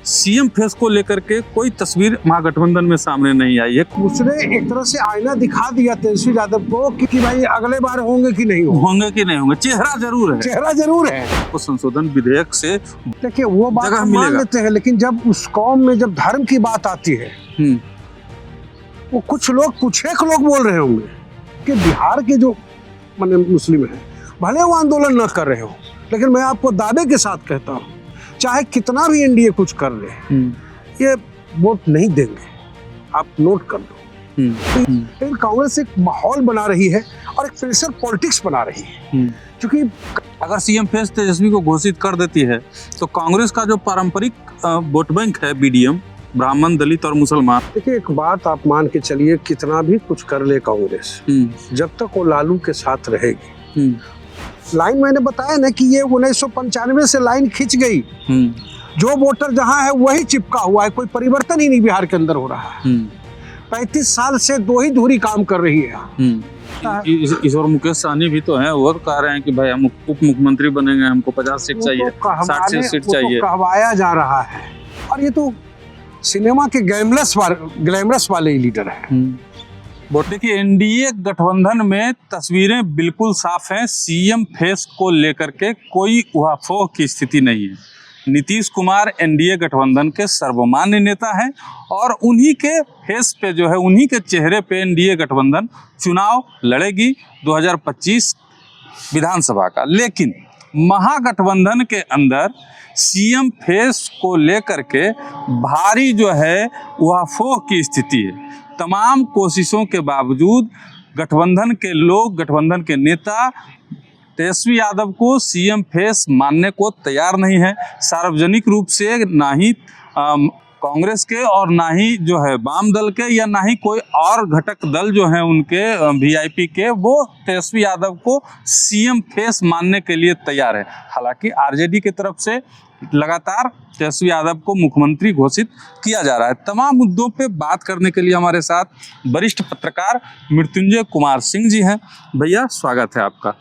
CM face को लेकर के कोई तस्वीर महागठबंधन में सामने नहीं आई है। उसने एक तरह से आईना दिखा दिया तेजस्वी यादव को कि भाई अगले बार होंगे कि नहीं होंगे। चेहरा जरूर है, चेहरा जरूर है। तो संशोधन विधेयक से देखिए वो बात हम मान लेते हैं, लेकिन जब उस कौम में जब धर्म की बात आती है, वो कुछ लोग बोल रहे होंगे कि बिहार के जो माने मुस्लिम हैं भले वो आंदोलन न कर रहे हो, लेकिन मैं आपको दावे के साथ कहता हूँ चाहे कितना भी एनडीए कुछ कर ले, ये वोट नहीं देंगे, आप नोट कर लो। लेकिन कांग्रेस एक माहौल बना रही है और एक प्रेशर पॉलिटिक्स बना रही है, क्योंकि अगर सीएम फेस तेजस्वी को घोषित कर देती है तो कांग्रेस का जो पारंपरिक वोट बैंक है बीडीएम, ब्राह्मण, दलित और मुसलमान। देखिए एक बात आप मान के चलिए, कितना भी कुछ कर ले कांग्रेस, जब तक वो लालू के साथ रहेगी, लाइन मैंने बताया ना कि ये 1995 से लाइन खिंच गई, जो वोटर जहां है वही चिपका हुआ है, कोई परिवर्तन ही नहीं बिहार के अंदर हो रहा है। 35 साल से दो ही धुरी काम कर रही है। ईश्वर मुकेश सहनी भी तो हैं, वो कह रहे हैं कि भाई हम उप मुख्यमंत्री बनेंगे, हमको 50 सीट चाहिए, 60 सीट चाहिए। कहवाया जा रहा है, और ये तो सिनेमा के ग्लैमरस वाले ही लीडर हैं। देखिए एनडीए गठबंधन में तस्वीरें बिल्कुल साफ हैं। सीएम फेस को लेकर के कोई उहापोह की स्थिति नहीं है। नीतीश कुमार एनडीए गठबंधन के सर्वमान्य नेता हैं और उन्हीं के फेस पे जो है, उन्हीं के चेहरे पे एनडीए गठबंधन चुनाव लड़ेगी 2025 विधानसभा का। लेकिन महागठबंधन के अंदर सीएम फेस को लेकर के भारी जो है उहापोह की स्थिति है। तमाम कोशिशों के बावजूद गठबंधन के लोग, गठबंधन के नेता तेजस्वी यादव को सीएम फेस मानने को तैयार नहीं है। सार्वजनिक रूप से ना ही कांग्रेस के और ना ही जो है वाम दल के या ना ही कोई और घटक दल जो हैं उनके वीआईपी के, वो तेजस्वी यादव को सीएम फेस मानने के लिए तैयार है। हालांकि आरजेडी की तरफ से लगातार तेजस्वी यादव को मुख्यमंत्री घोषित किया जा रहा है। तमाम मुद्दों पे बात करने के लिए हमारे साथ वरिष्ठ पत्रकार मृत्युंजय कुमार सिंह जी हैं। भैया स्वागत है आपका।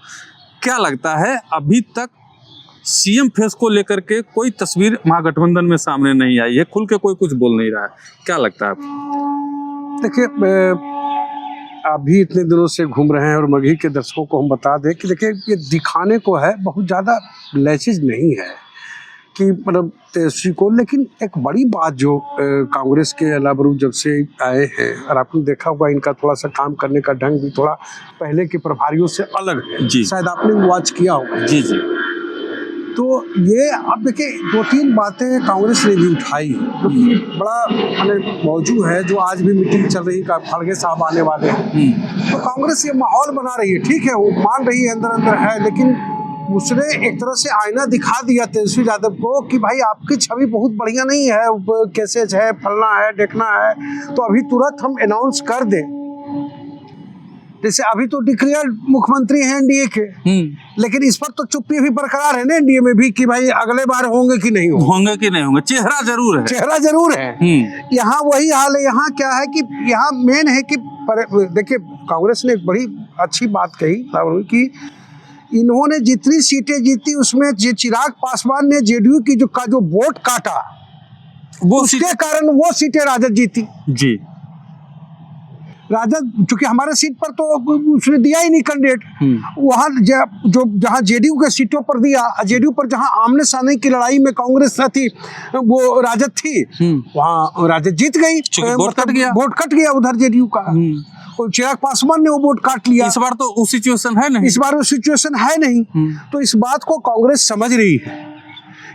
क्या लगता है अभी तक सीएम फेस को लेकर के कोई तस्वीर महागठबंधन में सामने नहीं आई है, खुल के कोई कुछ बोल नहीं रहा है, क्या लगता है आपको? देखिए आप भी इतने दिनों से घूम रहे हैं और मगही के दर्शकों को हम बता दें कि देखिए ये दिखाने को है, बहुत ज़्यादा लैचेज नहीं है कि मतलब तेजस्वी को। लेकिन एक बड़ी बात जो कांग्रेस के अलावा जब से आए हैं, और आपने देखा होगा इनका थोड़ा सा काम करने का ढंग भी थोड़ा पहले के प्रभारियों से अलग है जी। शायद आपने वॉच किया होगा जी जी। तो ये आप देखिए 2-3 बातें कांग्रेस ने भी उठाई, जो कि बड़ा मौजूद है, जो आज भी मीटिंग चल रही है, खड़गे साहब आने वाले हैं। तो कांग्रेस ये माहौल बना रही है, ठीक है, वो मान रही है अंदर अंदर है, लेकिन उसने एक तरह से आईना दिखा दिया तेजस्वी यादव को कि भाई आपकी छवि बहुत बढ़िया नहीं है, कैसे है, फलना है, देखना है, तो अभी तुरंत हम अनाउंस कर दें। जैसे अभी तो डिक्लेयर मुख्यमंत्री हैं एनडीए के, लेकिन इस पर तो चुप्पी भी बरकरार है ना एनडीए में भी कि भाई अगले बार होंगे कि नहीं होंगे। चेहरा जरूर है। यहाँ वही हाल है। यहाँ क्या है कि यहाँ मेन है कि देखिए कांग्रेस ने एक बड़ी अच्छी बात कही कि इन्होंने जितनी सीटें जीती उसमें चिराग पासवान ने जेडीयू की जो वोट काटा, वो उसके कारण वो सीटें राजद जीती जी। राजद चूंकि हमारे सीट पर तो उसने दिया ही नहीं कैंडिडेट, वहाँ जहाँ जेडीयू के सीटों पर दिया, जेडीयू पर जहाँ आमने सामने की लड़ाई में कांग्रेस थी, वो राजद थी, वहाँ राजद जीत गई, वोट कट गया उधर जेडीयू का। चिराग पासवान ने वो वोट काट लिया। इस बार तो वो सिचुएशन है नहीं, इस बार वो सिचुएशन है नहीं। तो इस बात को कांग्रेस समझ रही है।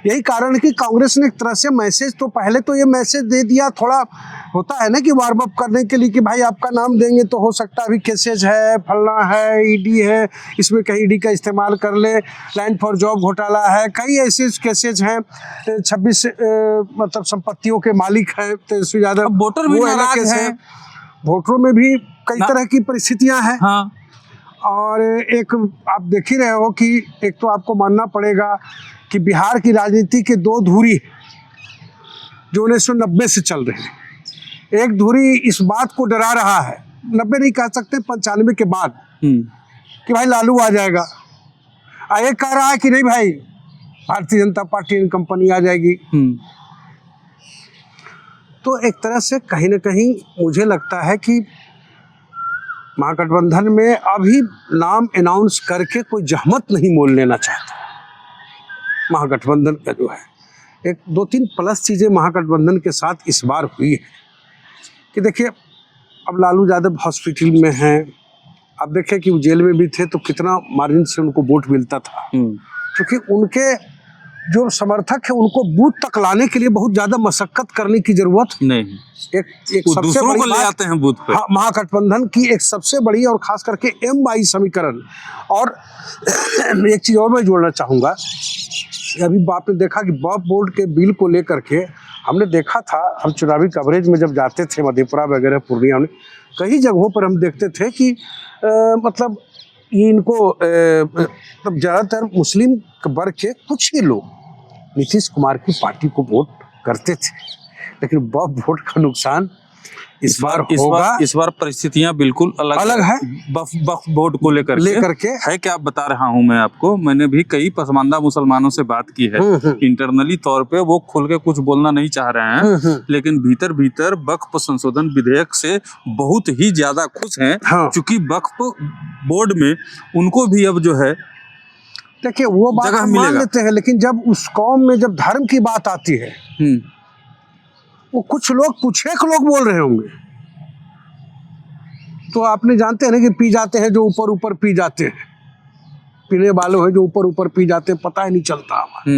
यही कारण है कि कांग्रेस ने एक तरह से मैसेज, तो पहले तो ये मैसेज दे दिया, थोड़ा होता है ना कि वार्म अप करने के लिए कि भाई आपका नाम देंगे तो हो सकता है अभी केसेज है, फलना है, ईडी है, इसमें कहीं ईडी का इस्तेमाल कर ले, लैंड फॉर जॉब घोटाला है, कई ऐसे केसेज हैं, 26 मतलब संपत्तियों के मालिक हैं तेजस्वी यादव, वोटर भी नाराज हैं, वोटरों में भी कई तरह की परिस्थितियां हैं। हाँ। और एक आप देख ही रहे हो कि एक तो आपको मानना पड़ेगा कि बिहार की राजनीति के 2 धुरी जो 1990 से चल रहे हैं। एक धुरी इस बात को डरा रहा है, 90 नहीं कह सकते, 95 के बाद, कि भाई लालू आ जाएगा। एक कह रहा है कि नहीं भाई Bharatiya Janata party and company आ जाएगी। तो एक तरह से कहीं ना कहीं मुझे लगता है कि महागठबंधन में अभी नाम अनाउंस करके कोई जहमत नहीं मोल लेना चाहता महागठबंधन का जो है। एक दो तीन प्लस चीज़ें महागठबंधन के साथ इस बार हुई है कि देखिए, अब लालू यादव हॉस्पिटल में हैं, अब देखें कि वो जेल में भी थे तो कितना मार्जिन से उनको वोट मिलता था, क्योंकि उनके जो समर्थक है उनको बूथ तक लाने के लिए बहुत ज़्यादा मशक्कत करने की जरूरत नहीं। एक सबसे दूसरों बड़ी को ले बात आते हैं बूथ पे। हाँ, महागठबंधन की एक सबसे बड़ी और खास करके M-22 समीकरण। और एक चीज़ और मैं जोड़ना चाहूँगा, अभी आपने देखा कि वक्फ बोर्ड के बिल को लेकर के हमने देखा था, हम चुनावी कवरेज में जब जाते थे मधेपुरा वगैरह पूर्णिया में, कई जगहों पर हम देखते थे कि मतलब ये इनको मतलब ज़्यादातर मुस्लिम वर्ग के कुछ ही लोग नीतीश कुमार की पार्टी को वोट करते थे, लेकिन वक्फ बोर्ड का नुकसान इस बार परिस्थितियां बिल्कुल अलग है। वक्फ बोर्ड को लेकर के है क्या बता रहा हूं मैं आपको। मैंने भी कई पसमानदा मुसलमानों से बात की है, इंटरनली तौर पे वो खुल के कुछ बोलना नहीं चाह रहे हैं, लेकिन भीतर भीतर वक्फ संशोधन विधेयक से बहुत ही ज्यादा खुश हैं। क्योंकि वक्फ बोर्ड में उनको भी अब जो है, देखिए वो बात हम मान लेते हैं, लेकिन जब उस कौम में जब धर्म की बात आती है, वो कुछ लोग बोल रहे होंगे, तो आपने जानते हैं ना कि पी जाते हैं जो ऊपर ऊपर पी जाते हैं, पीने वाले हैं जो ऊपर ऊपर पी जाते हैं, पता ही नहीं चलता हमारा।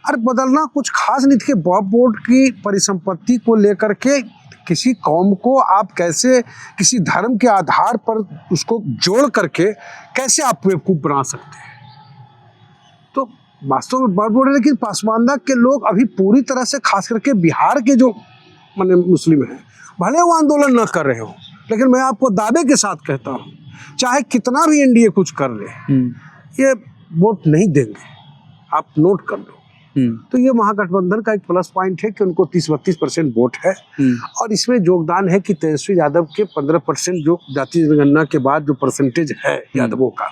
अरे बदलना कुछ खास नहीं थी। वक्फ बोर्ड की परिसंपत्ति को लेकर के किसी कौम को आप कैसे किसी धर्म के आधार पर उसको जोड़ करके कैसे आप बेवकूफ बना सकते हैं? तो वास्तव में वक्फ बोर्ड है, लेकिन पसमानदा के लोग अभी पूरी तरह से, खास करके बिहार के जो माने मुस्लिम हैं, भले वो आंदोलन न कर रहे हो, लेकिन मैं आपको दावे के साथ कहता हूँ, चाहे कितना भी एनडीए कुछ कर ले, ये वोट नहीं देंगे, आप नोट कर लो। तो ये महागठबंधन का एक प्लस पॉइंट है कि उनको 30-32% वोट है, और इसमें योगदान है कि तेजस्वी यादव के 15% जो जातीय जनगणना के बाद जो परसेंटेज है यादवों का,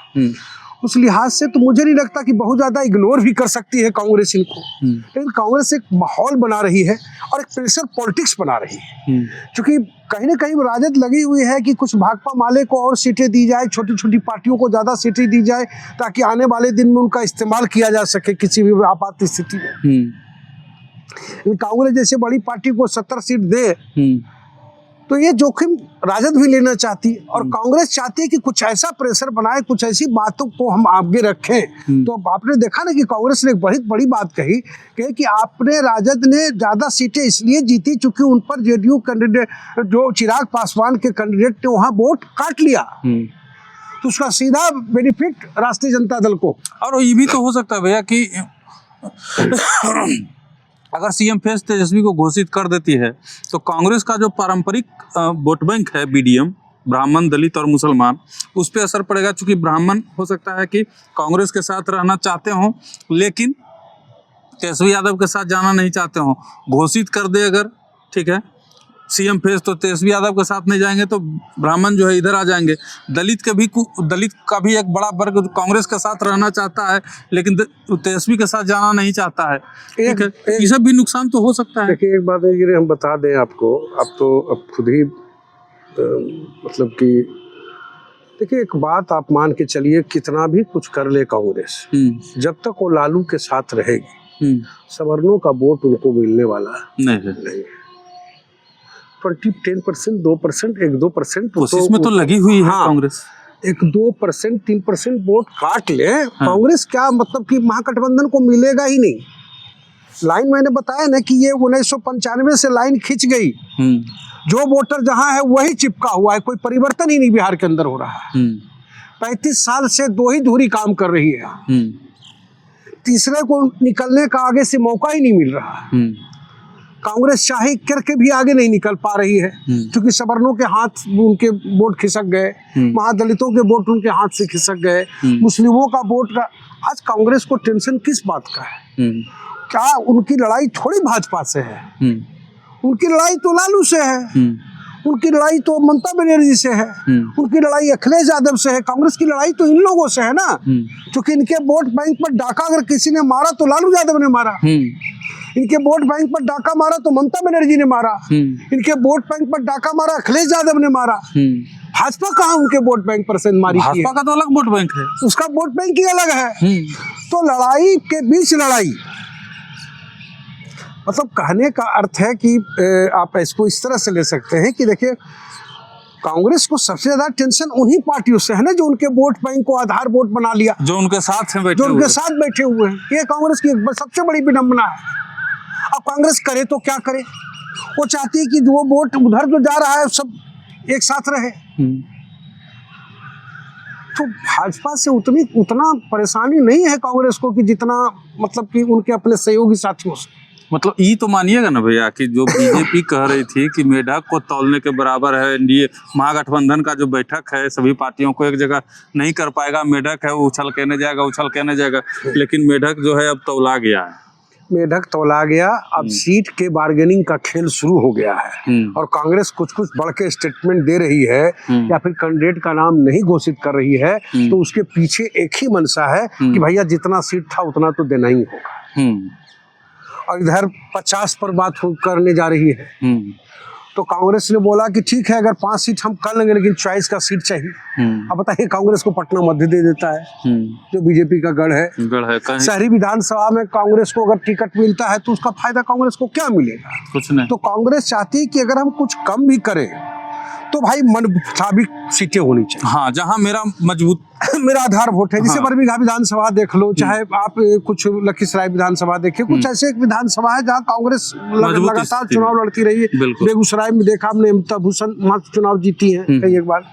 उस लिहाज से तो मुझे नहीं लगता कि बहुत ज़्यादा इग्नोर भी कर सकती है कांग्रेस इनको। लेकिन कांग्रेस एक माहौल बना रही है और एक प्रेशर पॉलिटिक्स बना रही है, क्योंकि कहीं ना कहीं राजद लगी हुई है कि कुछ भाकपा माले को और सीटें दी जाए, छोटी छोटी पार्टियों को ज़्यादा सीटें दी जाए, ताकि आने वाले दिन में उनका इस्तेमाल किया जा सके किसी भी आपात स्थिति में। कांग्रेस जैसे बड़ी पार्टी को 70 सीट दे तो ये जोखिम राजद भी लेना चाहती है, और कांग्रेस चाहती है कि कुछ ऐसा प्रेशर बनाए, कुछ ऐसी बातों को हम आगे रखें। तो आपने देखा ना कि कांग्रेस ने एक बहुत बड़ी बात कही कि आपने राजद ने ज़्यादा सीटें इसलिए जीती चूंकि उन पर जेडीयू कैंडिडेट जो चिराग पासवान के कैंडिडेट ने वहाँ वोट काट लिया, तो उसका सीधा बेनिफिट राष्ट्रीय जनता दल को। और ये भी तो हो सकता है भैया कि अगर सीएम फेस तेजस्वी को घोषित कर देती है तो कांग्रेस का जो पारंपरिक वोट बैंक है, बीडीएम, ब्राह्मण, दलित और मुसलमान, उस पर असर पड़ेगा। चूंकि ब्राह्मण हो सकता है कि कांग्रेस के साथ रहना चाहते हों, लेकिन तेजस्वी यादव के साथ जाना नहीं चाहते हों, घोषित कर दे अगर, ठीक है, सीएम फेस, तो तेजस्वी यादव के साथ नहीं जाएंगे तो ब्राह्मण जो है इधर आ जाएंगे। दलित का भी एक बड़ा वर्ग कांग्रेस के साथ रहना चाहता है, लेकिन तेजस्वी के साथ जाना नहीं चाहता है। ये सब भी नुकसान तो हो सकता है। देखिए, एक बात है कि हम बता दें आपको, अब खुद ही मतलब कि देखिए, एक बात आप मान के चलिए, कितना भी कुछ कर ले कांग्रेस, जब तक वो लालू के साथ रहेगी, सवर्णों का वोट उनको मिलने वाला नहीं। 10%, 2%, 1-2% उसमें तो लगी हुई है कांग्रेस। 1-2%, 3% वोट काट ले कांग्रेस, क्या मतलब कि महागठबंधन को मिलेगा ही नहीं। लाइन मैंने बताया ना कि ये 1995 से लाइन खिंच गई, जो वोटर जहां है वही चिपका हुआ है, कोई परिवर्तन ही नहीं बिहार के अंदर हो रहा है। 35 साल से दो ही धुरी काम कर रही है, तीसरे को निकलने का आगे से मौका ही नहीं मिल रहा। कांग्रेस चाहे करके भी आगे नहीं निकल पा रही है, क्योंकि सवर्णों के हाथ उनके वोट खिसक गए, महादलितों के वोट उनके हाथ से खिसक गए, मुस्लिमों का वोट का। आज कांग्रेस को टेंशन किस बात का है? क्या उनकी लड़ाई थोड़ी भाजपा से है, उनकी लड़ाई तो लालू से है, उनकी लड़ाई तो ममता बनर्जी से है, उनकी लड़ाई अखिलेश यादव से है। कांग्रेस की लड़ाई तो इन लोगों से है ना, क्योंकि इनके वोट बैंक पर डाका अगर किसी ने मारा तो लालू यादव ने मारा। इनके वोट बैंक पर डाका मारा तो ममता बनर्जी ने मारा, इनके वोट बैंक पर डाका मारा अखिलेश यादव ने मारा। भाजपा कहाँ उनके वोट बैंक पर सेंधमारी की है? भाजपा का तो अलग वोट बैंक है, उसका वोट बैंक ही अलग है। तो लड़ाई के बीच लड़ाई, मतलब कहने का अर्थ है कि आप इसको इस तरह से ले सकते हैं कि देखिए कांग्रेस को सबसे ज्यादा टेंशन उन्हीं पार्टियों से है ना जो उनके वोट बैंक को आधार वोट बना लिया, जो उनके साथ हैं जो उनके साथ बैठे हुए हैं। ये कांग्रेस की सबसे बड़ी विडंबना है। अब कांग्रेस करे तो क्या करे, वो चाहती है कि जो वोट उधर जो जा रहा है सब एक साथ रहे। तो भाजपा से उतना परेशानी नहीं है कांग्रेस को कि जितना मतलब कि उनके अपने सहयोगी साथियों से। मतलब ये तो मानिएगा ना भैया कि जो बीजेपी कह रही थी कि मेढक को तौलने के बराबर है, एनडीए महागठबंधन का जो बैठक है सभी पार्टियों को एक जगह नहीं कर पाएगा, मेढक है वो उछल के नहीं जाएगा, लेकिन मेढक जो है अब तौला गया है। मेढक तौला गया, अब सीट के बार्गेनिंग का खेल शुरू हो गया है और कांग्रेस कुछ बढ़ के स्टेटमेंट दे रही है या फिर कैंडिडेट का नाम नहीं घोषित कर रही है, तो उसके पीछे एक ही मंशा है कि भैया जितना सीट था उतना तो देना ही होगा। और इधर 50 पर बात करने जा रही है। तो कांग्रेस ने बोला कि ठीक है अगर 5 सीट हम कर लेंगे लेकिन चॉइस का सीट चाहिए। अब बताइए कांग्रेस को पटना मध्य दे देता है जो बीजेपी का गढ़ है। शहरी विधानसभा में कांग्रेस को अगर टिकट मिलता है तो उसका फायदा कांग्रेस को क्या मिलेगा? कुछ नहीं। तो कांग्रेस चाहती है कि अगर हम कुछ कम भी करें तो भाई मन मुताबिक सीटें होनी चाहिए। हाँ, जहां मेरा मजबूत मेरा आधार वोट है। जैसे बरबीघा विधानसभा देख लो, चाहे आप कुछ लखीसराय विधानसभा देखिए, कुछ ऐसे एक विधानसभा है जहाँ कांग्रेस लगातार चुनाव लड़ती रही है। बेगूसराय में देखा हमने अमिता भूषण वहाँ चुनाव जीती है कई एक बार।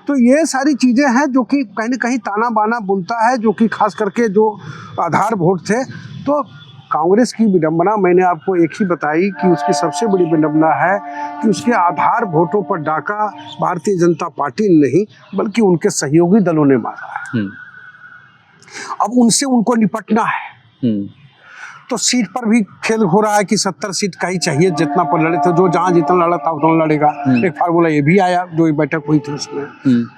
तो ये सारी चीजें हैं जो कि कहीं न कहीं ताना बाना बुनता है, जो कि खास करके जो आधार वोट थे। तो कांग्रेस की विडंबना मैंने आपको एक ही बताई कि उसकी सबसे बड़ी विडंबना है कि उसके आधार वोटों पर डाका भारतीय जनता पार्टी नहीं बल्कि उनके सहयोगी दलों ने मारा है। अब उनसे उनको निपटना है। तो सीट पर भी खेल हो रहा है कि 70 सीट का ही चाहिए, जितना पर लड़े थे, जो जहां जितना लड़ा था उतना लड़ेगा। एक फार्मूला ये भी आया जो बैठक हुई थी उसमें।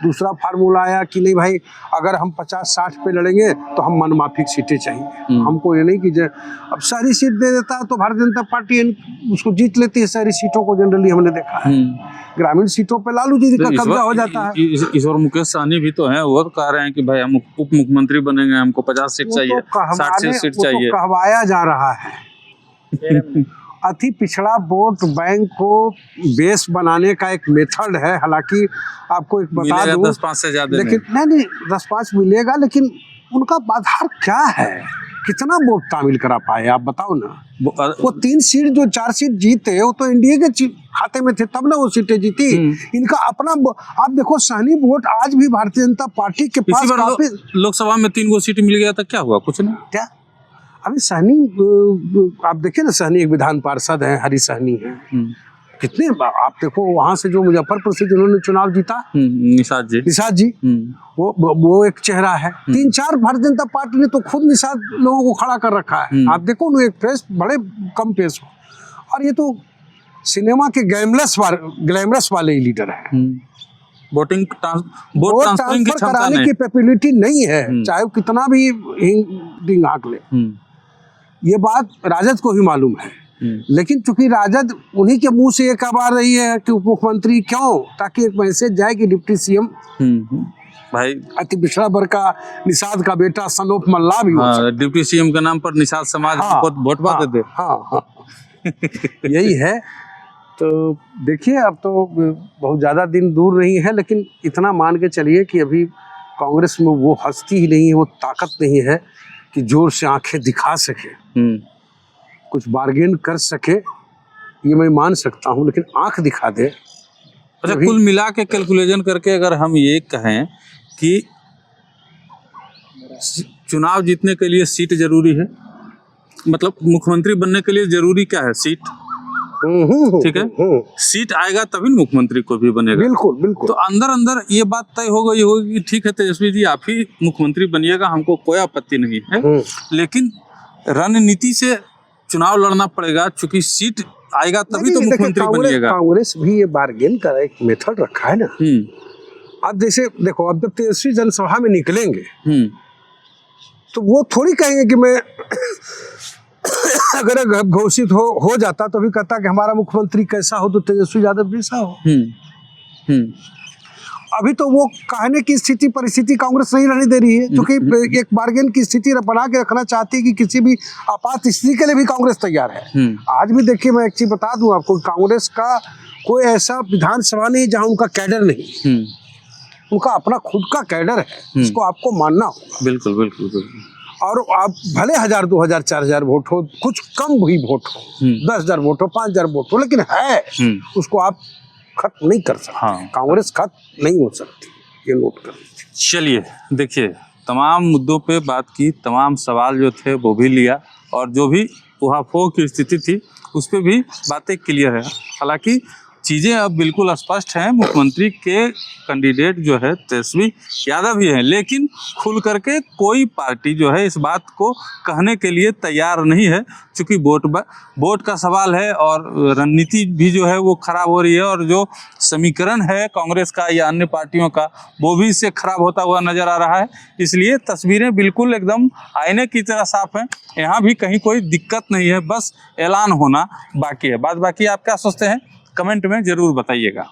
दूसरा फार्मूला आया कि नहीं भाई अगर हम 50-60 पे लड़ेंगे तो हम मनमाफिक सीटें चाहिए, हमको ये नहीं कि अब सारी सीट दे देता है तो भारतीय जनता पार्टी उसको जीत लेती है। सारी सीटों को जनरली हमने देखा है। ग्रामीण सीटों पे लालू जी का कब्जा हो जाता है। इस और मुकेश सहनी भी तो है, वो तो कह रहे हैं कि भाई हम उप मुख्यमंत्री बनेंगे, हमको 50 सीट चाहिए, 60 सीट चाहिए। कहवाया जा रहा है। अति पिछड़ा वोट बैंक को बेस बनाने का एक मेथड है। हालांकि आपको एक बता दूं 10-5 से ज्यादा लेकिन नहीं 10-5 मिलेगा, लेकिन उनका आधार क्या है, कितना वोट तामील करा पाए आप बताओ ना। वो 3 सीट जो 4 सीट जीते वो तो एनडीए के खाते में थे तब ना वो सीटें जीती। इनका अपना आप देखो सहनी वोट आज भी भारतीय जनता पार्टी के पास लोकसभा में 3 सीट मिल गया था, क्या हुआ? कुछ नहीं। क्या अभी सहनी आप देखिए ना, सहनी एक विधान पार्षद है, हरी सहनी है। कितने आप देखो वहां से जो मुजफ्फरपुर से जिन्होंने चुनाव जीता, निषाद जी वो एक चेहरा है। 3-4 भारतीय जनता पार्टी ने तो खुद निषाद लोगों को खड़ा कर रखा है। आप देखो ना, एक पेश बड़े कम पेश हो, और ये तो सिनेमा के ग्लैमरस वाले ही लीडर है। वोट ट्रांसफर कराने की कैपेबिलिटी नहीं है, चाहे वो कितना भी हिंग हाँक ले। ये बात राजद को भी मालूम है, लेकिन चूंकि राजद उन्हीं के मुंह से ये कहा रही है कि उप मुख्यमंत्री क्यों, ताकि एक मैसेज जाए कि डिप्टी सीएम भाई अति पिछड़ा वर्ग का निषाद का बेटा सनोफ मल्ला भी हो। डिप्टी सीएम के नाम पर निषाद समाज वोट पाते थे। हाँ यही है। तो देखिए अब तो बहुत ज़्यादा दिन दूर नहीं है, लेकिन इतना मान के चलिए कि अभी कांग्रेस में वो हस्ती ही नहीं है, वो ताकत नहीं है कि जोर से आंखें दिखा सके, कुछ बार्गेन कर सके। ये मैं मान सकता हूँ, लेकिन आंख दिखा दे। अच्छा, कुल मिला के कैलकुलेशन करके अगर हम ये कहें कि चुनाव जीतने के लिए सीट जरूरी है, मतलब मुख्यमंत्री बनने के लिए जरूरी क्या है? सीट। ठीक है, सीट आएगा तभी मुख्यमंत्री को भी बनेगा। बिल्कुल बिल्कुल। तो अंदर अंदर ये बात तय हो गई होगी कि ठीक है तेजस्वी जी आप ही मुख्यमंत्री बनिएगा, हमको कोई आपत्ति नहीं है, लेकिन रणनीति से चुनाव लड़ना पड़ेगा, चूंकि सीट आएगा तभी तो मुख्यमंत्री बनिएगा। कांग्रेस भी ये बार्गेन का एक मेथड रखा है ना। अब जैसे देखो, अब जब तेजस्वी जनसभा में निकलेंगे तो वो थोड़ी कहेंगे कि मैं अगर घोषित हो जाता तो भी कहता कि हमारा मुख्यमंत्री कैसा हो तो तेजस्वी यादव जैसा हो। अभी तो वो कहने की स्थिति परिस्थिति कांग्रेस नहीं रहने दे रही है, क्योंकि एक बार्गेन की स्थिति बना के रखना चाहती है कि किसी भी आपात स्थिति के लिए भी कांग्रेस तैयार है। आज भी देखिए, मैं एक चीज बता दूं आपको, कांग्रेस का कोई ऐसा विधानसभा नहीं जहां उनका कैडर नहीं, उनका अपना खुद का कैडर है, इसको आपको मानना होगा। बिल्कुल बिल्कुल बिल्कुल। और आप भले 1000 2000 4000 वोट हो, कुछ कम भी वोट हो, 10,000 वोट हो, 5,000 वोट हो, लेकिन है, उसको आप खत्म नहीं कर सकते। हाँ। कांग्रेस खत्म नहीं हो सकती, ये नोट कर लीजिए। चलिए देखिए, तमाम मुद्दों पे बात की, तमाम सवाल जो थे वो भी लिया, और जो भी उहापोह की स्थिति थी उस पर भी बातें क्लियर है। हालांकि चीज़ें अब बिल्कुल स्पष्ट हैं, मुख्यमंत्री के कैंडिडेट जो है तेजस्वी यादव ही हैं, लेकिन खुल करके कोई पार्टी जो है इस बात को कहने के लिए तैयार नहीं है, क्योंकि वोट का सवाल है और रणनीति भी जो है वो खराब हो रही है, और जो समीकरण है कांग्रेस का या अन्य पार्टियों का वो भी इससे खराब होता हुआ नजर आ रहा है। इसलिए तस्वीरें बिल्कुल एकदम आईने की तरह साफ हैं, यहाँ भी कहीं कोई दिक्कत नहीं है, बस ऐलान होना बाकी है। बाकी आप क्या सोचते हैं कमेंट में ज़रूर बताइएगा।